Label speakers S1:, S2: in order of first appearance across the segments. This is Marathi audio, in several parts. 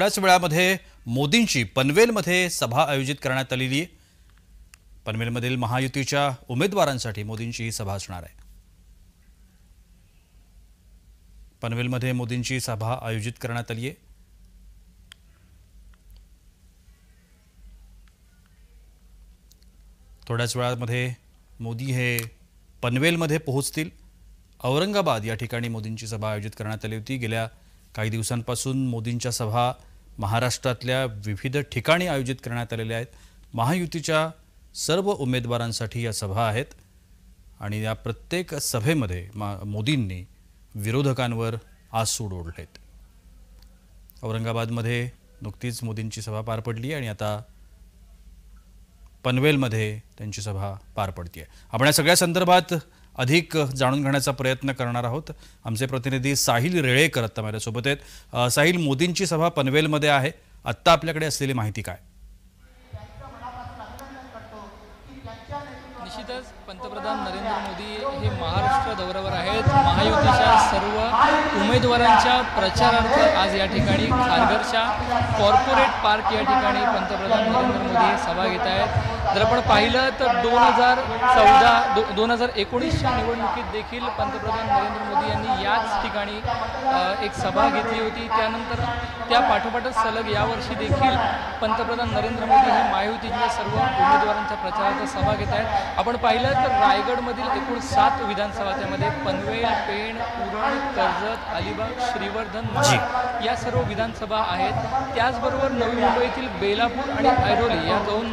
S1: थोड्याच वेळामध्ये मोदींची पनवेलमध्ये सभा आयोजित करण्यात आलेली आहे। पनवेलमधील महायुतीच्या उमेदवारांसाठी मोदींची ही सभा असणार आहे। पनवेलमध्ये मोदींची सभा आयोजित करण्यात आली आहे। थोड्याच वेळामध्ये मोदी हे पनवेलमध्ये पोहोचतील। औरंगाबाद या ठिकाणी मोदींची सभा आयोजित करण्यात आली होती। गेल्या काही दिवसांपासून मोदींच्या सभा महाराष्ट्रातल्या विविध ठिकाणी आयोजित करण्यात आलेल्या आहेत। महायुतीच्या सर्व उमेदवारांसाठी या सभा आहेत आणि या प्रत्येक सभेमध्ये मोदींनी विरोधकांवर आसूड ओढलेत। औरंगाबादमध्ये नुकतीच मोदींची सभा पार पडली आणि आता पनवेलमध्ये त्यांची सभा पार पडते। आपण या सगळ्या संदर्भात अधिक जाणून घेण्याचा प्रयत्न करणार आहोत। आमचे प्रतिनिधी साहिल रेळेकर आता माझ्यासोबत आहेत। साहिल, मोदींची सभा पनवेलमध्ये आहे, आता आपल्याकडे असलेली माहिती काय?
S2: निश्चितच पंतप्रधान नरेंद्र मोदी हे महाराष्ट्र दौऱ्यावर आहेत। महायुतीच्या सर्व उमेदवारांच्या प्रचारार्थ आज या ठिकाणी खारघरच्या कॉर्पोरेट पार्क या ठिकाणी पंतप्रधान नरेंद्र मोदी हे सभा घेत आहेत। जर आपण पाहिलं तर 2019च्या निवडणुकीत देखील पंतप्रधान नरेंद्र मोदी यांनी याच ठिकाणी एक सभा घेतली होती। त्यानंतर त्या पाठोपाठच सलग यावर्षी देखील पंतप्रधान नरेंद्र मोदी हे महायुतीच्या सर्व उमेदवारांच्या प्रचारार्थ सभा घेत आहेत। आपण पाहिलं तर रायगडमधील एकूण 7 विधानसभा, त्यामध्ये पनवेल, पेण, उरण, कर्जत, अलिबाग, श्रीवर्धन, महाड या सर्व विधानसभा आहेत। त्याचबरोबर नवी मुंबईतील बेलापूर आणि ऐरोली या 2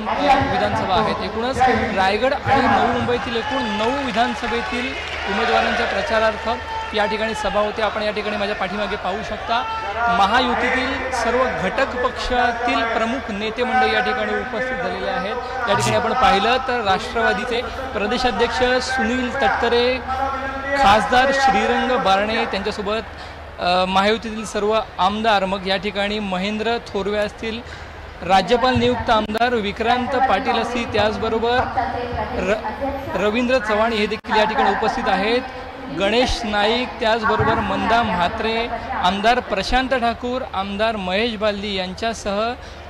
S2: विधानसभा आहेत। एकूणच रायगड आणि नवी मुंबईतील एकूण 9 विधानसभेतील उमेदवारांच्या प्रचारार्थ या ठिकाणी सभा होते। आपण या ठिकाणी माझ्या पाठीमागे पाहू शकता महायुतीतील सर्व घटक पक्षातील प्रमुख नेते मंडळी या ठिकाणी उपस्थित झालेले आहेत। या ठिकाणी आपण पाहिलं तर राष्ट्रवादीचे प्रदेशाध्यक्ष सुनील तटकरे, खासदार श्रीरंग बारणे, त्यांच्यासोबत महायुतीतील सर्व आमदार, मग या ठिकाणी महेंद्र थोरवे असतील, राज्यपाल नियुक्त आमदार विक्रांत पाटील असतील, त्याचबरोबर रवींद्र चव्हाण हे देखील या ठिकाणी उपस्थित आहेत, गणेश नाईक, त्याचबरोबर मंदा म्हात्रे, आमदार प्रशांत ठाकूर, आमदार महेश बालदी यांच्यासह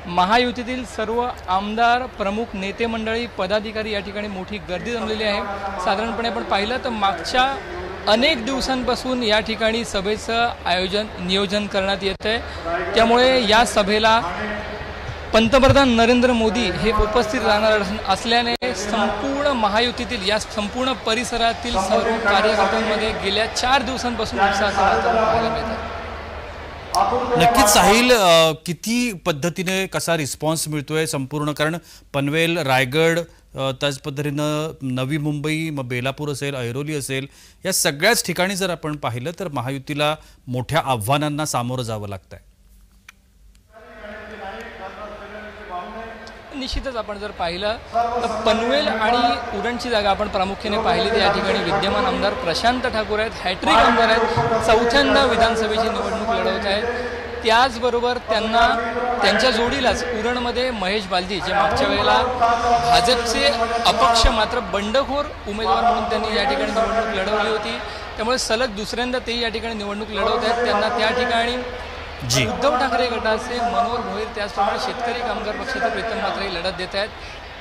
S2: महायुतीतील सर्व आमदार, प्रमुख नेते मंडळी, पदाधिकारी या ठिकाणी मोठी गर्दी जमलेली आहे। साधारणपणे आपण पाहिलं तर मागच्या अनेक दिवसांपासून या ठिकाणी सभेचं नियोजन करण्यात येत आहे। त्यामुळे या सभेला पंतप्रधान नरेंद्र मोदी हे उपस्थित राहणार असल्याने संपूर्ण महायुतीतील या संपूर्ण परिसरातील सर्व कार्यकर्त्यांमध्ये गेल्या 4 दिवसांपासून उत्साहाचं वातावरण पाहायला मिळतं।
S1: नक्कीच साहिल, किती पद्धतीने कसा रिस्पॉन्स मिळतोय संपूर्ण, कारण पनवेल, रायगड, त्याच पद्धतीनं नवी मुंबई, मग बेलापूर असेल, ऐरोली असेल, या सगळ्याच ठिकाणी जर आपण पाहिलं तर महायुतीला मोठ्या आव्हानांना सामोरं जावं लागतंय।
S2: निश्चितच आपण जर पाहिलं तर पनवेल आणि उरणची जागा आपण प्रामुख्याने पाहिली तर या ठिकाणी विद्यमान आमदार प्रशांत ठाकूर आहेत, हॅट्रिक आमदार आहेत, 4थ्यांदा विधानसभेची निवडणूक लढवत आहेत। त्याचबरोबर त्यांच्या जोडीलाच उरणमध्ये महेश बालदी, जे मागच्या वेळेला भाजपचे अपक्ष मात्र बंडखोर उमेदवार म्हणून त्यांनी या ठिकाणी निवडणूक लढवली होती, त्यामुळे सलग दुसऱ्यांदा ते या ठिकाणी निवडणूक लढवत आहेत। त्यांना त्या ठिकाणी उद्धव ठाकरे गटाचे मनोहर भोईर, त्याचप्रमाणे शेतकरी कामगार पक्षाचे प्रीतम म्हात्रे लढत देत आहेत।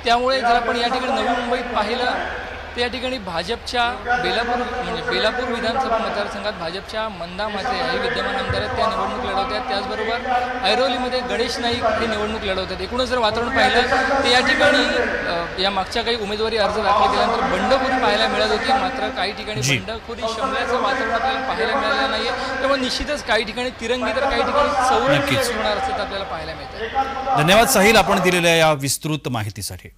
S2: त्यामुळे जर आपण या ठिकाणी नवी मुंबईत पाहिलं तर या ठिकाणी भाजपच्या बेलापूर विधानसभा मतदारसंघात भाजपच्या मंदा म्हात्रे हे विद्यमान आमदार आहेत, त्या निवडणूक लढवत आहेत। त्याचबरोबर ऐरोलीमध्ये गणेश नाईक हे निवडणूक लढवत आहेत। एकूणच जर वातावरण पाहिलं तर या ठिकाणी या मागच्या काही उमेदवारी अर्ज दाखल केल्यानंतर बंडखोरी पाहायला मिळत होती, मात्र काही ठिकाणी बंडखोरी शमल्याचं वातावरण आपल्याला पाहायला मिळालं नाहीये। त्यामुळे निश्चितच काही ठिकाणी तिरंगी तर काही ठिकाणी चौरंगी होणार असं आपल्याला पाहायला मिळतं।
S1: धन्यवाद साहिल, आपण दिलेल्या या विस्तृत माहितीसाठी।